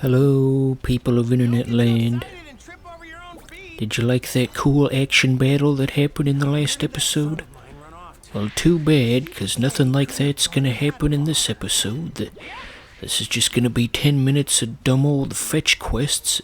Hello, people of internet land. Did you like that cool action battle that happened in the last episode? Well, too bad, 'cause nothing like that's gonna happen in this episode. This is just gonna be 10 minutes of dumb old fetch quests.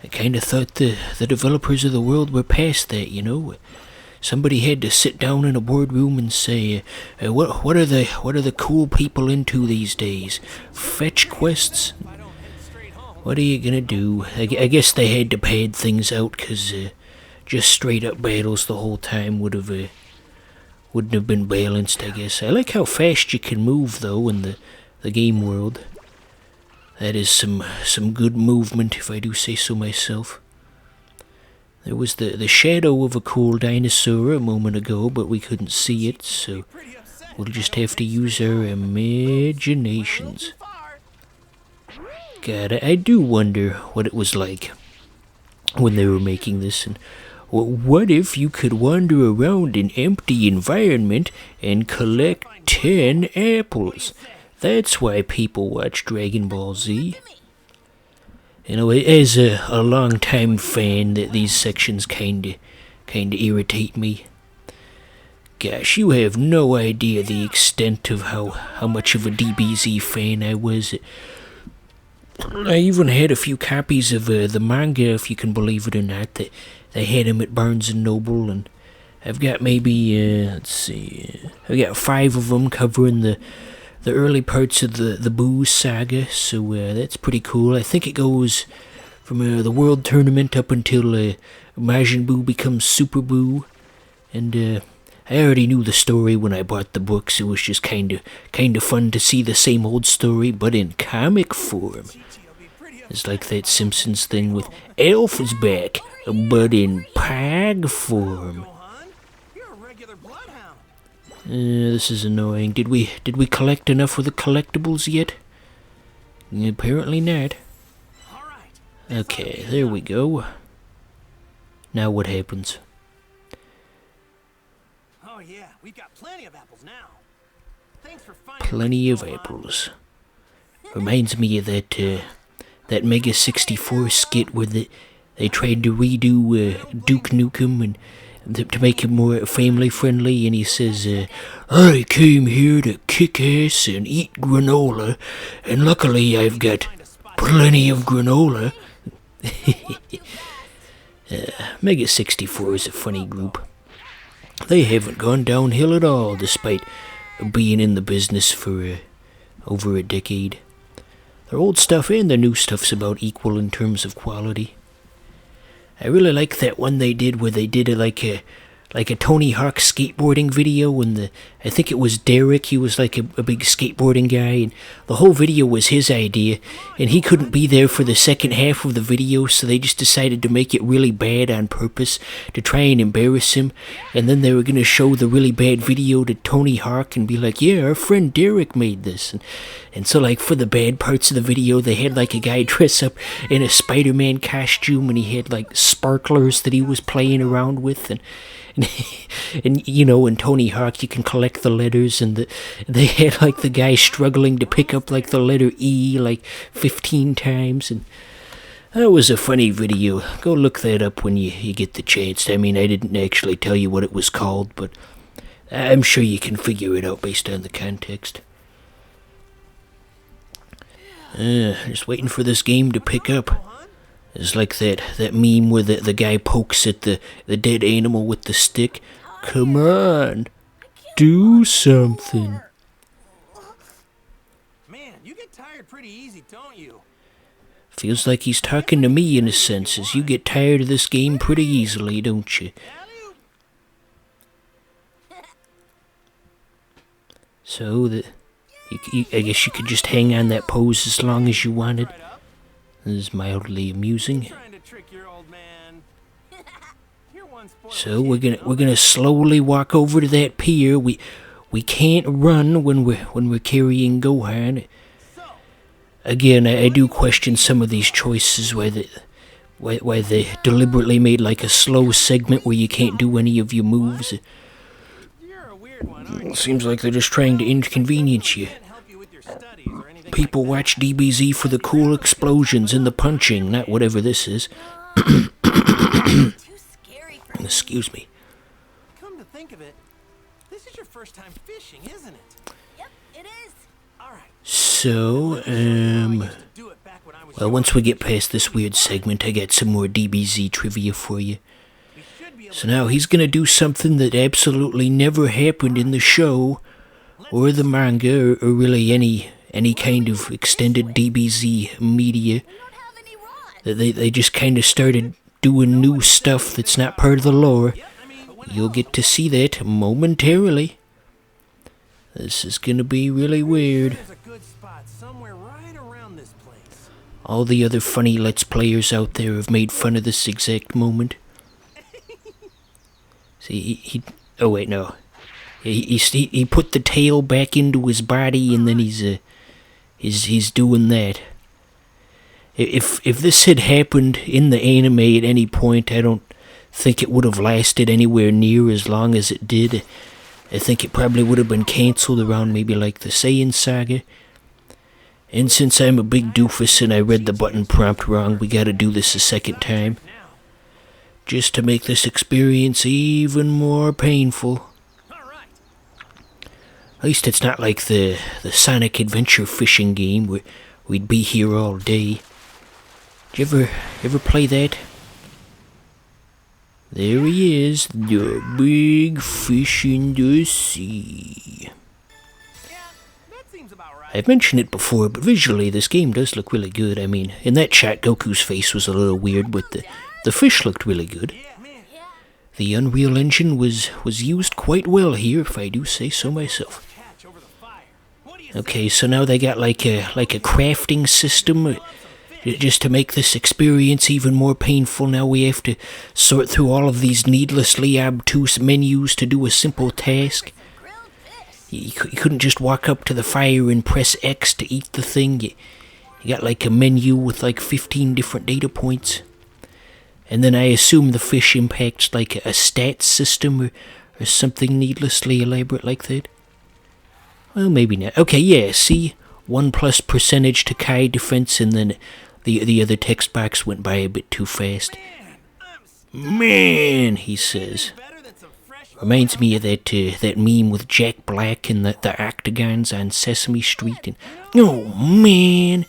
I kinda thought the developers of the world were past that, you know? Somebody had to sit down in a boardroom and say, what are the cool people into these days? Fetch quests? What are you gonna do? I guess they had to pad things out, 'cause just straight up battles the whole time wouldn't have been balanced, I guess. I like how fast you can move, though, in the game world. That is some good movement, if I do say so myself. There was the shadow of a cool dinosaur a moment ago, but we couldn't see it, so we'll just have to use our imaginations. God, I do wonder what it was like when they were making this. And what if you could wander around an empty environment and collect 10 apples? That's why people watch Dragon Ball Z. You know, as a long-time fan, that these sections kinda irritate me. Gosh, you have no idea the extent of how much of a DBZ fan I was. I even had a few copies of the manga, if you can believe it or not. They had them at Barnes & Noble, and I've got maybe, I've got 5 of them covering the early parts of the Boo saga, so that's pretty cool. I think it goes from the World Tournament up until Majin Buu becomes Super Buu, and I already knew the story when I bought the books. It was just kind of fun to see the same old story, but in comic form. It's like that Simpsons thing with Elf is back, but in pag form. This is annoying. Did we collect enough of the collectibles yet? Apparently not. Okay, there we go. Now what happens? Oh yeah, we've got plenty of apples now. Thanks for finding Plenty of apples. Reminds me of that Mega 64 skit where they tried to redo Duke Nukem and to make him more family friendly, and he says, I came here to kick ass and eat granola, and luckily I've got plenty of granola. Mega 64 is a funny group. They haven't gone downhill at all, despite being in the business for over a decade. Their old stuff and their new stuff's about equal in terms of quality. I really like that one they did where they did like a Tony Hawk skateboarding video, and I think it was Derek. He was like a big skateboarding guy, and the whole video was his idea, and he couldn't be there for the second half of the video, so they just decided to make it really bad on purpose to try and embarrass him, and then they were going to show the really bad video to Tony Hawk and be like, yeah, our friend Derek made this, and so like for the bad parts of the video, they had like a guy dress up in a Spider-Man costume, and he had like sparklers that he was playing around with, and you know, in Tony Hawk you can collect the letters, and they had like the guy struggling to pick up like the letter E like 15 times, and that was a funny video. Go look that up when you get the chance. I mean, I didn't actually tell you what it was called, but I'm sure you can figure it out based on the context. Just waiting for this game to pick up. It's like that meme where the guy pokes at the dead animal with the stick. Come on, do something. Man, you get tired pretty easy, don't you? Feels like he's talking to me in a sense, as you get tired of this game pretty easily, don't you? So, I guess you could just hang on that pose as long as you wanted. This is mildly amusing. So we're gonna slowly walk over to that pier. We can't run when we're carrying Gohan. Again, I do question some of these choices, why they deliberately made like a slow segment where you can't do any of your moves. Seems like they're just trying to inconvenience you. People watch DBZ for the cool explosions and the punching, not whatever this is. Too scary for me. Excuse me. Come to think of it, this is your first time fishing, isn't it? Yep, it is. All right. So, Do it back when I was well, once we get past this weird segment, I got some more DBZ trivia for you. We should be able So now he's gonna do something that absolutely never happened in the show, or the manga, or really any kind of extended DBZ media. We don't have any rods. They just kind of started doing new stuff that's not part of the lore. You'll get to see that momentarily. This is gonna be really weird. There's a good spot somewhere right around this place. All the other funny Let's Players out there have made fun of this exact moment. See, he oh wait, no. He put the tail back into his body, and then he's doing that. If this had happened in the anime at any point, I don't think it would have lasted anywhere near as long as it did. I think it probably would have been cancelled around maybe like the Saiyan saga. And since I'm a big doofus and I read the button prompt wrong, we gotta do this a second time. Just to make this experience even more painful. All right. At least it's not like the Sonic Adventure fishing game where we'd be here all day. Did you ever play that? There he is, the big fish in the sea. Yeah, that seems about right. I've mentioned it before, but visually this game does look really good. I mean, in that shot Goku's face was a little weird, but the fish looked really good. Yeah, man. The Unreal Engine was used quite well here, if I do say so myself. Catch over the fire. What do you Okay, so now they got like a crafting system. Just to make this experience even more painful, now we have to sort through all of these needlessly obtuse menus to do a simple task. Grilled fish. You couldn't just walk up to the fire and press X to eat the thing. You got like a menu with like 15 different data points. And then I assume the fish impacts like a stats system or something needlessly elaborate like that. Well, maybe not. Okay, yeah, see? 1+ percentage to Kai defense, and then the other text box went by a bit too fast. Man, he says. better than some fresh Reminds me of that meme with Jack Black and the octagons on Sesame Street. And oh man.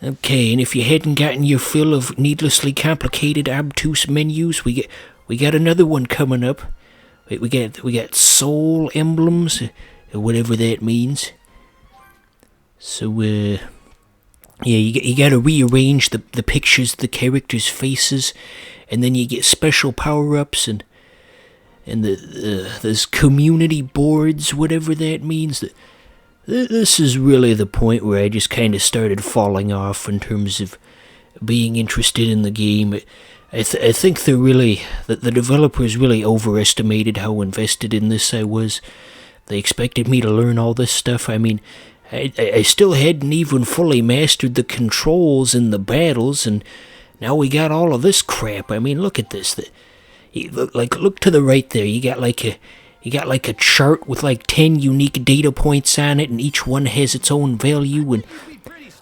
Okay, and if you hadn't gotten your fill of needlessly complicated obtuse menus, we got another one coming up. Wait, we got soul emblems, or whatever that means. So yeah, you gotta rearrange the pictures of the characters' faces, and then you get special power-ups and there's community boards, whatever that means. This is really the point where I just kind of started falling off in terms of being interested in the game. I think the developers really overestimated how invested in this I was. They expected me to learn all this stuff. I mean, I still hadn't even fully mastered the controls in the battles, and now we got all of this crap. I mean, look at this. Look to the right there. You got like a chart with like 10 unique data points on it, and each one has its own value. And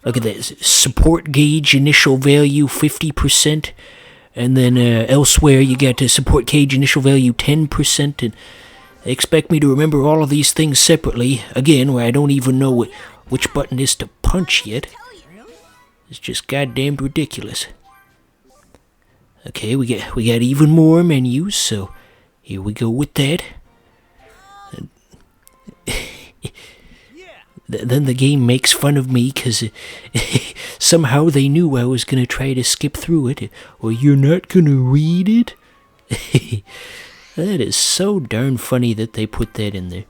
look at this. Support gauge initial value 50%, and then elsewhere you got a support gauge initial value 10%, and they expect me to remember all of these things separately, again, where I don't even know which button is to punch yet. It's just goddamn ridiculous. Okay, we got even more menus, so here we go with that. Then the game makes fun of me because somehow they knew I was going to try to skip through it. Or you're not going to read it? That is so darn funny that they put that in there.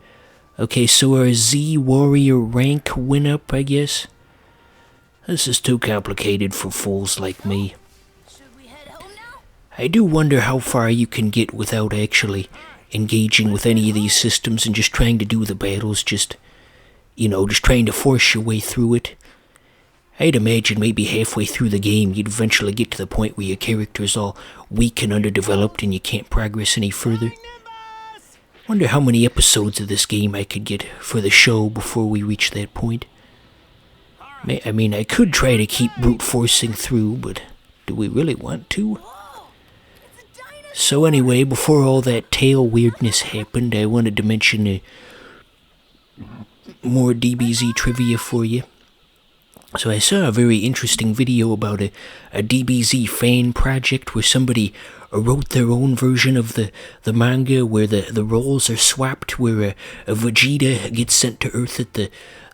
Okay, so our Z Warrior rank went up, I guess. This is too complicated for fools like me. Should we head home now? I do wonder how far you can get without actually engaging with any of these systems and just trying to do the battles, just trying to force your way through it. I'd imagine maybe halfway through the game you'd eventually get to the point where your character's all weak and underdeveloped and you can't progress any further. Wonder how many episodes of this game I could get for the show before we reach that point. I mean, I could try to keep brute forcing through, but do we really want to? So anyway, before all that tail weirdness happened, I wanted to mention more DBZ trivia for you. So I saw a very interesting video about a DBZ fan project where somebody wrote their own version of the manga where the roles are swapped, where a Vegeta gets sent to Earth at the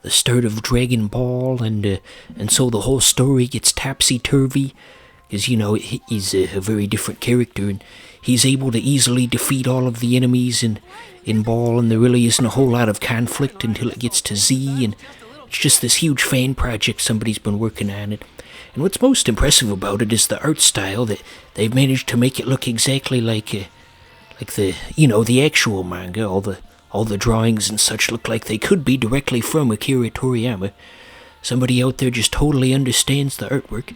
start of Dragon Ball, and so the whole story gets topsy-turvy, because, you know, he's a very different character, and he's able to easily defeat all of the enemies in Ball, and there really isn't a whole lot of conflict until it gets to Z, and it's just this huge fan project somebody's been working on it. And what's most impressive about it is the art style, that they've managed to make it look exactly like the, you know, the actual manga. All the drawings and such look like they could be directly from Akira Toriyama. Somebody out there just totally understands the artwork.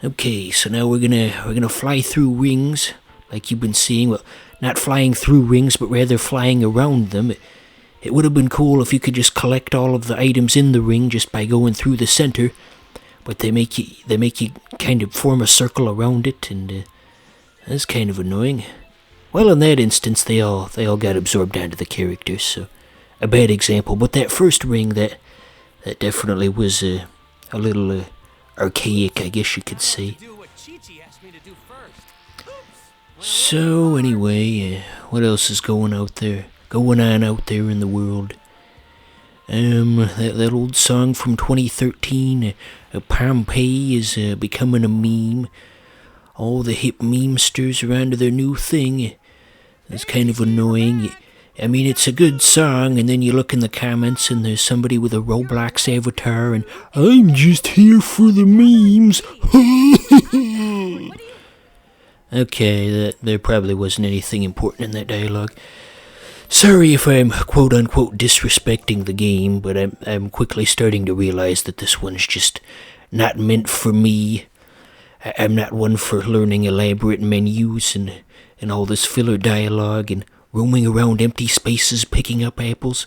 Okay, so now we're gonna fly through rings, like you've been seeing. Well, not flying through rings, but rather flying around them. It would have been cool if you could just collect all of the items in the ring just by going through the center, but they make you kind of form a circle around it, and that's kind of annoying. Well, in that instance, they all got absorbed onto the characters, so a bad example. But that first ring, that definitely was a little archaic, I guess you could say. So anyway, what else is going on out there in the world? That old song from 2013, Pompeii, is becoming a meme. All the hip memesters are onto their new thing. It's kind of annoying. I mean, it's a good song, and then you look in the comments and there's somebody with a Roblox avatar, and I'm just here for the memes. Okay, there probably wasn't anything important in that dialogue. Sorry if I'm quote-unquote disrespecting the game, but I'm quickly starting to realize that this one's just not meant for me. I'm not one for learning elaborate menus and all this filler dialogue and roaming around empty spaces picking up apples.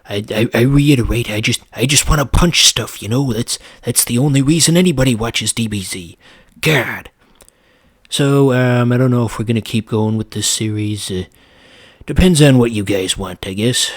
I reiterate, I just want to punch stuff, you know? That's the only reason anybody watches DBZ. God. So, I don't know if we're gonna keep going with this series. Depends on what you guys want, I guess.